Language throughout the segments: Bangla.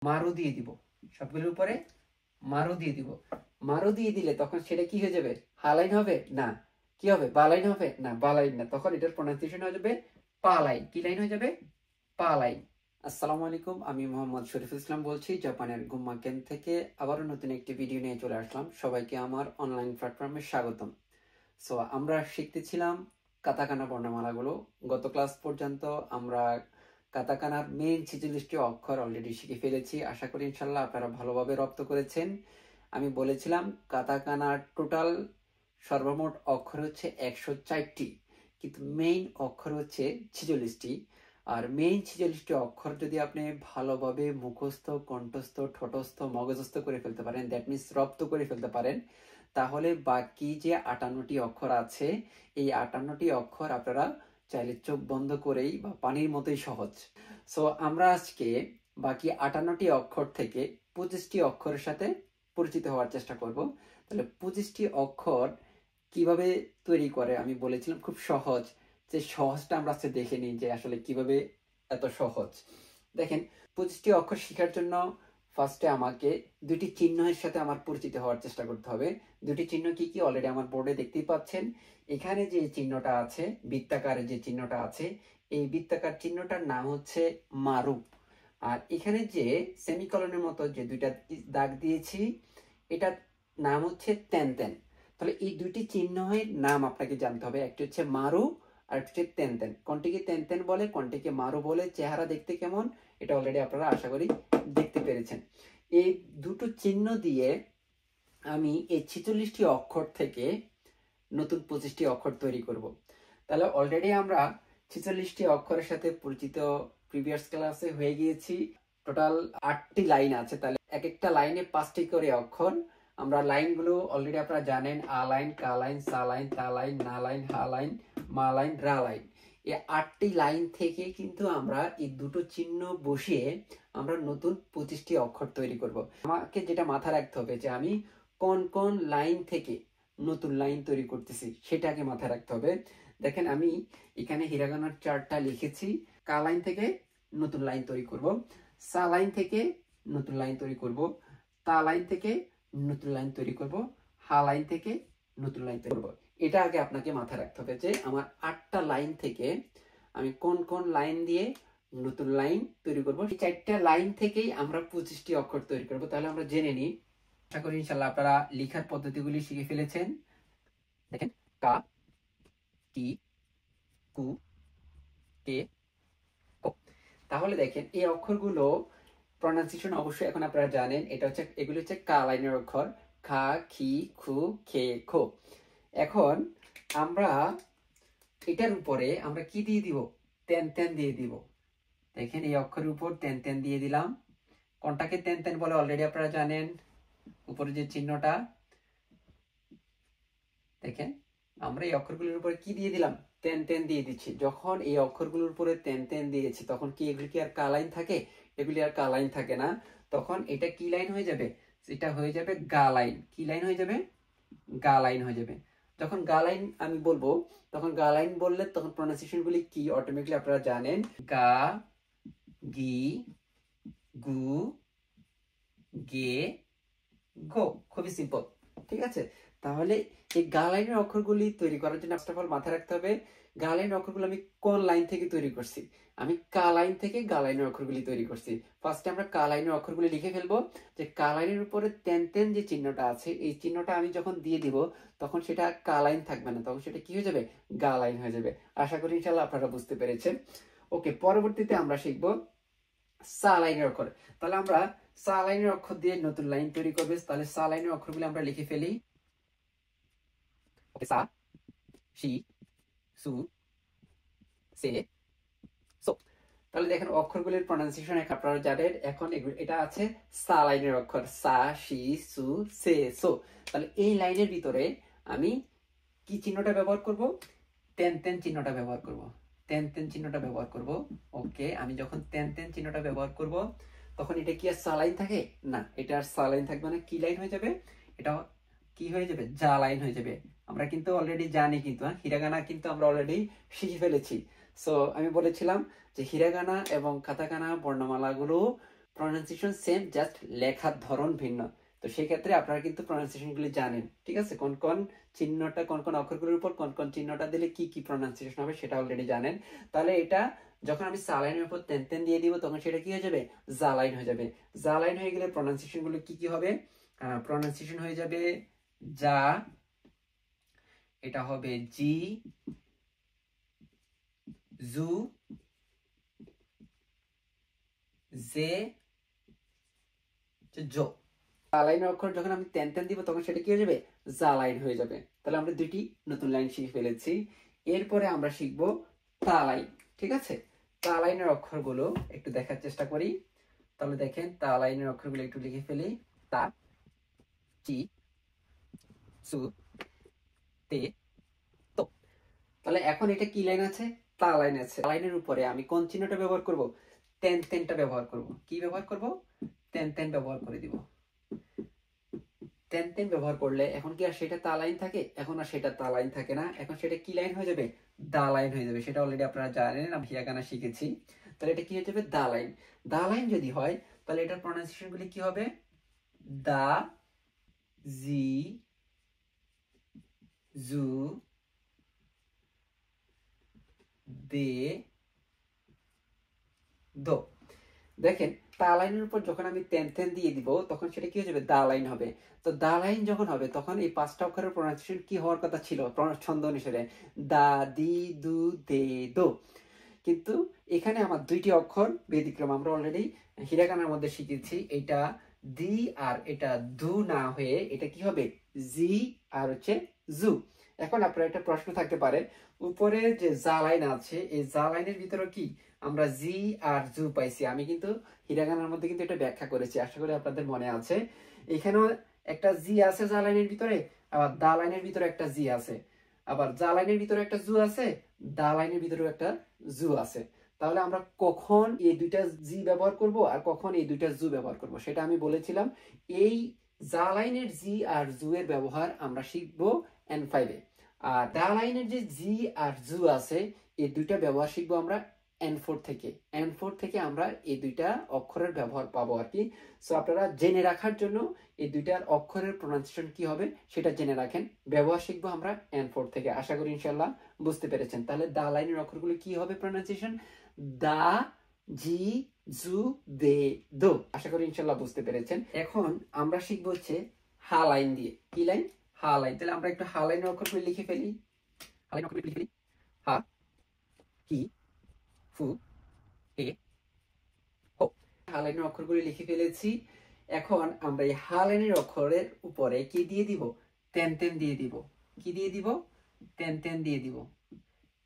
মারু দিয়ে দিব, সবগুলোর উপরে মারু দিয়ে দিব। মারু দিয়ে দিলে তখন সেটা কি হয়ে যাবে? হালাইন হবে না, কি হবে? বালাইন হবে না, বালাইন না। তখন এটার প্রনাউন্সিয়েশন হয়ে যাবে পালাইন। কি লাইন হয়ে যাবে? পালাইন। আসসালামু আলাইকুম, আমি মোহাম্মদ শরীফুল ইসলাম বলছি জাপানের গুম্মা কেন থেকে। আবারও নতুন একটি ভিডিও নিয়ে চলে আসলাম। সবাইকে আমার অনলাইন প্ল্যাটফর্মে স্বাগতম। সো আমরা শিখতেছিলাম কাতাকানা বর্ণমালাগুলো। গত ক্লাস পর্যন্ত আমরা কাতাকানার মেইন 46টি অক্ষর অলরেডি শিখে ফেলেছি। আশা করি ইনশাল্লাহ আপনারা ভালোভাবে রপ্ত করেছেন। আমি বলেছিলাম কাতাকানার টোটাল সর্বমোট অক্ষর হচ্ছে 104টি, কিন্তু মেইন অক্ষর হচ্ছে 46টি। আর মেইন 46টি অক্ষর যদি আপনি ভালোভাবে মুখস্থ, কণ্ঠস্থ, ঠোঁটস্থ, মগজস্থ করে ফেলতে পারেন, দ্যাট মিনস রপ্ত করে ফেলতে পারেন, তাহলে বাকি যে 58টি অক্ষর আছে, এই 58টি অক্ষর আপনারা চাইলে চোখ বন্ধ করেই বা পানির মতোই সহজ। সো আমরা আজকে বাকি 58টি অক্ষর থেকে 25টি অক্ষরের সাথে পরিচিত হওয়ার চেষ্টা করব। তাহলে 25টি অক্ষর কিভাবে তৈরি করে আমি বলেছিলাম খুব সহজ। যে সহজটা আমরা আজকে দেখে নিই যে আসলে কিভাবে এত সহজ। দেখেন, 25টি অক্ষর শেখার জন্য ফার্স্টে আমাকে দুটি চিহ্নের সাথে আমার পরিচিত হওয়ার চেষ্টা করতে হবে। দুটি চিহ্ন কি কি অলরেডি আমার বোর্ডে দেখতেই পাচ্ছেন। এখানে যে চিহ্নটা আছে, বৃত্তাকারের যে চিহ্নটা আছে, এই বৃত্তাকার চিহ্নটার নাম হচ্ছে মারু। আর এখানে যে সেমিকলনের মতো যে দুইটা দাগ দিয়েছি, এটার নাম হচ্ছে তেন তেন। তাহলে এই দুইটি চিহ্নের নাম আপনাকে জানতে হবে। একটি হচ্ছে মারু আর একটি হচ্ছে তেন তেন। কোনটিকে তেন তেন বলে, কোনটিকে মারু বলে, চেহারা দেখতে কেমন, এটা অলরেডি আপনারা আশা করি দেখতে পেরেছেন। এই দুটো চিহ্ন দিয়ে আমি এই 46টি অক্ষর থেকে নতুন 25টি অক্ষর তৈরি করব। তাহলে অলরেডি আমরা 46টি অক্ষরের সাথে পরিচিত প্রিভিয়াস ক্লাসে হয়ে গিয়েছি। টোটাল 8টি লাইন আছে। তাহলে এক একটা লাইনে 5টি করে অক্ষর। আমরা লাইনগুলো অলরেডি আপনারা জানেন, আ লাইন, কা লাইন, সা লাইন, তা লাইন, না লাইন, হা লাইন, মা লাইন, রা লাইন। এই 8টি লাইন থেকে কিন্তু আমরা এই দুটো চিহ্ন বসিয়ে আমরা নতুন 25টি অক্ষর তৈরি করব। আমাকে যেটা মাথায় রাখতে হবে যে আমি কোন কোন লাইন থেকে নতুন লাইন তৈরি করতেছি সেটাকে মাথায় রাখতে হবে। দেখেন, আমি এখানে হিরাগানার চার্টটা লিখেছি। কা লাইন থেকে নতুন লাইন তৈরি করব, সা লাইন থেকে নতুন লাইন তৈরি করব, তা লাইন থেকে নতুন লাইন তৈরি করব, হা লাইন থেকে নতুন লাইন তৈরি করব। এটা আগে আপনাকে মাথায় রাখতে হবে যে আমার 8টা লাইন থেকে আমি কোন কোন লাইন দিয়ে নতুন লাইন তৈরি করব। এই 4টা লাইন থেকেই আমরা 25টি অক্ষর তৈরি করব। তাহলে আমরা জেনে নিই। আশা করি ইনশাআল্লাহ আপনারা লেখার পদ্ধতিগুলি শিখে ফেলেছেন। দেখেন, কা, কি, কু, কে, কো। তাহলে দেখেন এই অক্ষরগুলো প্রনাউন্সিয়েশন অবশ্যই এখন আপনারা জানেন। এটা হচ্ছে, এগুলো হচ্ছে কা লাইনের অক্ষর, খা, খি, খু, খে, খো। এখন আমরা এটার উপরে আমরা কি দিয়ে দিব? তেন তেন দিয়ে দিব। দেখেন, এই অক্ষরের উপর তেন তেন দিয়ে দিলাম। কোনটাকে তেন তেন বলে অলরেডি আপনারা জানেন। উপরে যে চিহ্নটা দেখেন, আমরা এই অক্ষরগুলোর উপরে কি দিয়ে দিলাম? তেন তেন দিয়ে দিচ্ছি। যখন এই অক্ষরগুলোর উপরে তেন তেন দিয়েছি, তখন কি এগুলি কি আর কা লাইন থাকে? এগুলি আর কা লাইন থাকে না। তখন এটা কি লাইন হয়ে যাবে? এটা হয়ে যাবে গা লাইন। কি লাইন হয়ে যাবে? গা লাইন হয়ে যাবে। যখন গা লাইন আমি বলবো, তখন গা লাইন বললে তখন প্রনাউন্সিয়েশন গুলি কি অটোমেটিক্যালি আপনারা জানেন। গা, গি, গু, গে, গো। খুবই সিম্পল, ঠিক আছে? তাহলে এই গা লাইনের অক্ষরগুলি তৈরি করার জন্য ফার্স্ট অফ অল মাথায় রাখতে হবে গা লাইনের অক্ষরগুলো আমি কোন লাইন থেকে তৈরি করছি। আমি কা লাইন থেকে গা লাইনের অক্ষরগুলি তৈরি করছি। ফার্স্টে আমরা কা লাইনের অক্ষরগুলি লিখে ফেলবো। যে কা লাইনের উপরে তেন তেন যে চিহ্নটা আছে, এই চিহ্নটা আমি যখন দিয়ে দিব তখন সেটা কা লাইন থাকবে না, তখন সেটা কি হয়ে যাবে? গা লাইন হয়ে যাবে। আশা করি ইনশাআল্লাহ আপনারা বুঝতে পেরেছেন। ওকে, পরবর্তীতে আমরা শিখবো সা লাইনের অক্ষর। তাহলে আমরা সা লাইনের অক্ষর দিয়ে নতুন লাইন তৈরি করবে। তাহলে সা লাইনের অক্ষরগুলো আমরা লিখে ফেলি। সা, শি, সু, সে, সো। তাহলে দেখেন অক্ষরগুলির প্রনাউন্সিয়েশন আপনারা জানেন। এখন এটা আছে সা লাইনের অক্ষর, সা, শি, সু, সে, সো। তাহলে এই লাইনের ভিতরে আমি কি চিহ্নটা ব্যবহার করব? তেন তেন চিহ্নটা ব্যবহার করব। তেন তেন চিহ্নটা ব্যবহার করব। ওকে, আমি যখন তেন তেন চিহ্নটা ব্যবহার করব, তখন এটা কি আর সা লাইন থাকে? না, এটা আর সা লাইন থাকবে না। কি লাইন হয়ে যাবে? এটা কি হয়ে যাবে? জা লাইন হয়ে যাবে। আমরা কিন্তু অলরেডি জানি, কিন্তু হিরাগানা কিন্তু আমরা অলরেডি শিখে ফেলেছি। সো আমি বলেছিলাম যে হিরাগানা এবং কাতাকানা বর্ণমালাগুলো প্রনাউন্সিয়েশন সেম, জাস্ট লেখার ধরন ভিন্ন। তো সেই ক্ষেত্রে আপনারা কিন্তু প্রনাউন্সিয়েশনগুলি জানেন, ঠিক আছে? কোন কোন চিহ্নটা, কোন কোন অক্ষরগুলোর উপর কোন কোন চিহ্নটা দিলে কি কি প্রনাউন্সিয়েশন হবে সেটা অলরেডি জানেন। তাহলে এটা যখন আমি সালাইনের উপর তেন তেন দিয়ে দিব তখন সেটা কি হয়ে যাবে? জালাইন হয়ে যাবে। জালাইন হয়ে গেলে প্রনাউন্সিয়েশন গুলো কি কি হবে? প্রনাউন্সিয়েশন হয়ে যাবে যা, এটা হবে জি, জু, জে, জো। জালাইনের অক্ষর যখন আমি তেন তেন দিব তখন সেটা কি হয়ে যাবে? জালাইন হয়ে যাবে। তাহলে আমরা দুইটি নতুন লাইন শিখে ফেলেছি। এরপরে আমরা শিখব তালাইন, ঠিক আছে? তালাইনের অক্ষরগুলো একটু দেখার চেষ্টা করি। তাহলে দেখেন তালাইনের অক্ষরগুলো একটু লিখে ফেলি। তা, চি, সু, তে, তো। তাহলে এখন এটা কি লাইন আছে? তা লাইন আছে। লাইনের উপরে আমি কোন চিহ্নটা ব্যবহার করব? তেন তেনটা ব্যবহার করব। কি ব্যবহার করব? তেন তেন ব্যবহার করে দিব। তেন তেন ব্যবহার করলে এখন কি আর সেটা তা লাইন থাকে? এখন আর সেটা তা লাইন থাকে না, এখন সেটা কি লাইন হয়ে যাবে? দা লাইন হয়ে যাবে। সেটা অলরেডি আপনারা জানেন, আমি হিয়াগানা শিখেছি। তাহলে এটা কি হয়ে যাবে? The line. দা লাইন যদি হয় তাহলে এটার প্রনাউন্সিয়েশন গুলি কি হবে? দা, জি, জু, দে, দো। দেখেন তা লাইনের উপর যখন আমি তেন তেন দিয়ে দিব তখন সেটা কি হয়ে যাবে? দা লাইন হবে। তো দা লাইন যখন হবে তখন এই পাঁচটা অক্ষরের প্রনাউন্সিয়েশন কি হওয়ার কথা ছিল ছন্দ অনুসারে? দা, দি, দু, দে, দো। কিন্তু এখানে আমার দুইটি অক্ষর ব্যতিক্রম। আমরা অলরেডি হিরাকানার মধ্যে শিখেছি এটা দি আর এটা দু না হয়ে এটা কি হবে? জি আর হচ্ছে জু। এখন আপনার একটা প্রশ্ন থাকতে পারে, উপরে যে জা লাইন আছে এই জা লাইনের ভিতরে কি আমরা জি আর জু পাইছি? আমি কিন্তু হিরাকানার মধ্যে কিন্তু এটা ব্যাখ্যা করেছি, আশা করি আপনাদের মনে আছে। এখানেও একটা জি আছে জা লাইনের ভিতরে, আবার দা লাইনের ভিতরে একটা জি আছে, আবার জা লাইনের ভিতরে একটা জু আছে, দা লাইনের ভিতরেও একটা জু আছে। তাহলে আমরা কখন এই দুইটা জি ব্যবহার করব আর কখন এই দুইটা জু ব্যবহার করব সেটা আমি বলেছিলাম। এই জা লাইনের জি আর জু এর ব্যবহার আমরা শিখবো N5 এ। আর দা লাইনের যে জি আর জু আছে এই দুইটা ব্যবহার শিখবো আমরা N4 থেকে। N4 থেকে আমরা এই দুইটা অক্ষরের ব্যবহার পাবো আর কি। সো আপনারা জেনে রাখার জন্য এই দুইটার অক্ষরের প্রনাউন্সিয়েশন কি হবে সেটা জেনে রাখেন। ব্যবহার শিখবো আমরা N4 থেকে। আশা করি ইনশাআল্লাহ বুঝতে পেরেছেন। তাহলে দা লাইনের অক্ষরগুলো কি হবে প্রনাউন্সিয়েশন? দা, জি, জু, দে, দো। আশা করি ইনশাআল্লাহ বুঝতে পেরেছেন। এখন আমরা শিখবো হচ্ছে হা লাইন দিয়ে। কি লাইন? হা লাইন। তাহলে আমরা একটু হা লাইনের অক্ষরগুলো লিখে ফেলি। হা লাইনের অক্ষরগুলো লিখে ফেলি। হা, কি, ফু, হে, হো। হা লাইনের অক্ষরগুলো লিখে ফেলেছি। এখন আমরা এই হা লাইনের অক্ষরের উপরে কি দিয়ে দিব? তেন তেন দিয়ে দিব। কি দিয়ে দিব? তেন তেন দিয়ে দিব।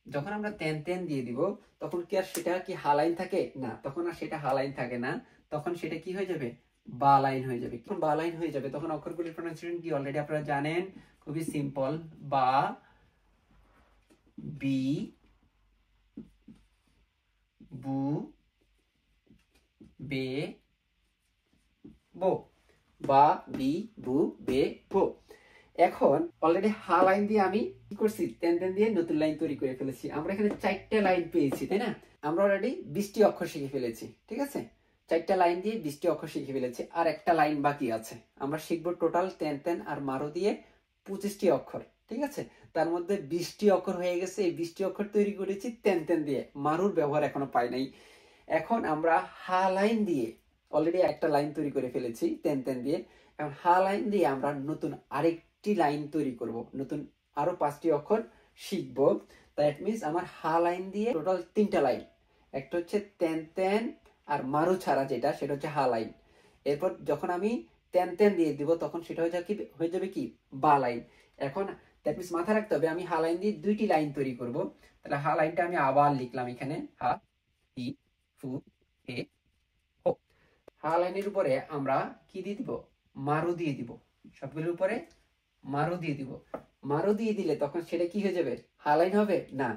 যখন আমরা তেন তেন দিয়ে দিব তখন কি আর সেটা কি হা লাইন থাকে? না, তখন আর সেটা হা লাইন থাকে না, তখন সেটা কি হয়ে যাবে? বা লাইন হয়ে যাবে। যখন বা লাইন হয়ে যাবে তখন অক্ষরগুলির প্রনাউন্সিয়েশন কি অলরেডি আপনারা জানেন, খুবই সিম্পল। বা, বি, বু, বে, বো। বা, বি, বু, বে, বো। এখন অলরেডি হা লাইন দিয়ে আমি কি করছি? তেন তেন দিয়ে নতুন লাইন তৈরি করে ফেলেছি। আমরা এখানে 4টা লাইন পেয়েছি, তাই না? আমরা অলরেডি 20টি অক্ষর শিখে ফেলেছি, ঠিক আছে? 4টা লাইন দিয়ে 20টি অক্ষর শিখে ফেলেছি, আর একটা লাইন বাকি আছে। আমরা শিখবো টোটাল তেন তেন আর মারো দিয়ে 25টি অক্ষর, ঠিক আছে? তার মধ্যে 20টি অক্ষর হয়ে গেছে। এই 20টি অক্ষর তৈরি করেছি তেন তেন দিয়ে, মারুর ব্যবহার এখনো পাই নাই। এখন আমরা হা লাইন দিয়ে অলরেডি একটা লাইন তৈরি করে ফেলেছি তেন তেন দিয়ে। এখন হা লাইন দিয়ে আমরা নতুন আরেকটি লাইন তৈরি করব, নতুন আরো 5টি অক্ষর শিখবো। দ্যাট মিন্স আমার হা লাইন দিয়ে টোটাল 3টা লাইন। একটা হচ্ছে তেন তেন আর মারু ছাড়া যেটা, সেটা হচ্ছে হা লাইন। এরপর যখন আমি তেন তেন দিয়ে দিব তখন সেটা হয়ে যাবে কি? বা লাইন। এখন দ্যাট মিন্স মাথায় রাখতে হবে আমি হা লাইন দিয়ে 2টি লাইন তৈরি করব। তাহলে হা লাইনটা আমি আবার লিখলাম এখানে। হা, ই, ফু, হে, হো। হা লাইনের উপরে আমরা কি দিয়ে দিব? মারু দিয়ে দিব। সবগুলোর উপরে মারু দিয়ে দিব। মারু দিয়ে দিলে তখন সেটা কি হয়ে যাবে? হা লাইন হবে? না।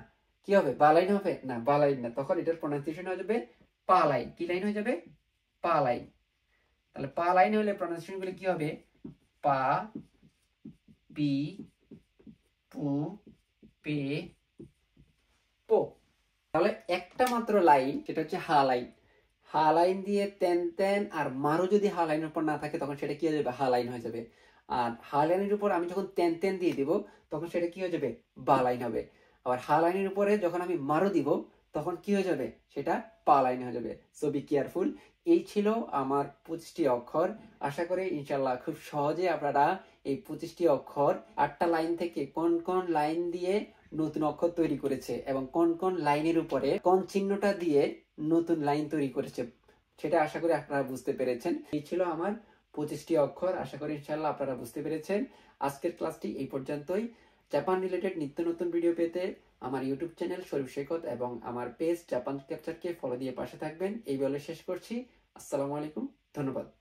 কি হবে? বা লাইন হবে? না, বা লাইন না। তখন এটার প্রনাউন্সিয়েশন হয়ে যাবে পা লাইন। কি লাইন হয়ে যাবে? পা লাইন। তাহলে পা লাইন হলে প্রনাউন্সিয়েশন গুলো কি হবে? পা, পি, পু, পে, পো। তাহলে একটা মাত্র লাইন, সেটা হচ্ছে হা লাইন। হালাইন দিয়ে তেন তেন আর মারু যদি হালাইনের উপর না থাকে তখন সেটা কি হয়ে যাবে, হালাইন হয়ে যাবে। আর হালাইনের উপর আমি যখন তেন তেন দিয়ে দিব তখন সেটা কি হয়ে যাবে, বালাইন হবে। আবার হালাইনের উপরে যখন আমি মারু দিব তখন কি হয়ে যাবে, সেটা পালাইন হয়ে যাবে। So be careful. এই ছিল আমার 25টি অক্ষর। আশা করি ইনশাল্লাহ খুব সহজে আপনারা এই 25টি অক্ষর 8টা লাইন থেকে কোন কোন লাইন দিয়ে নতুন অক্ষর তৈরি করেছে এবং কোন কোন লাইনের উপরে কোন চিহ্নটা দিয়ে নতুন লাইন তৈরি করেছে সেটা আশা করি আপনারা বুঝতে পেরেছেন। এই ছিল আমার 25টি অক্ষর। আশা করি ইনশাল্লাহ আপনারা বুঝতে পেরেছেন। আজকের ক্লাসটি এই পর্যন্তই। জাপান রিলেটেড নিত্য নতুন ভিডিও পেতে আমার ইউটিউব চ্যানেল শরীফ শেখত এবং আমার পেজ জাপান ক্যাপচারকে ফলো দিয়ে পাশে থাকবেন। এই বলে শেষ করছি। আসসালামু আলাইকুম, ধন্যবাদ।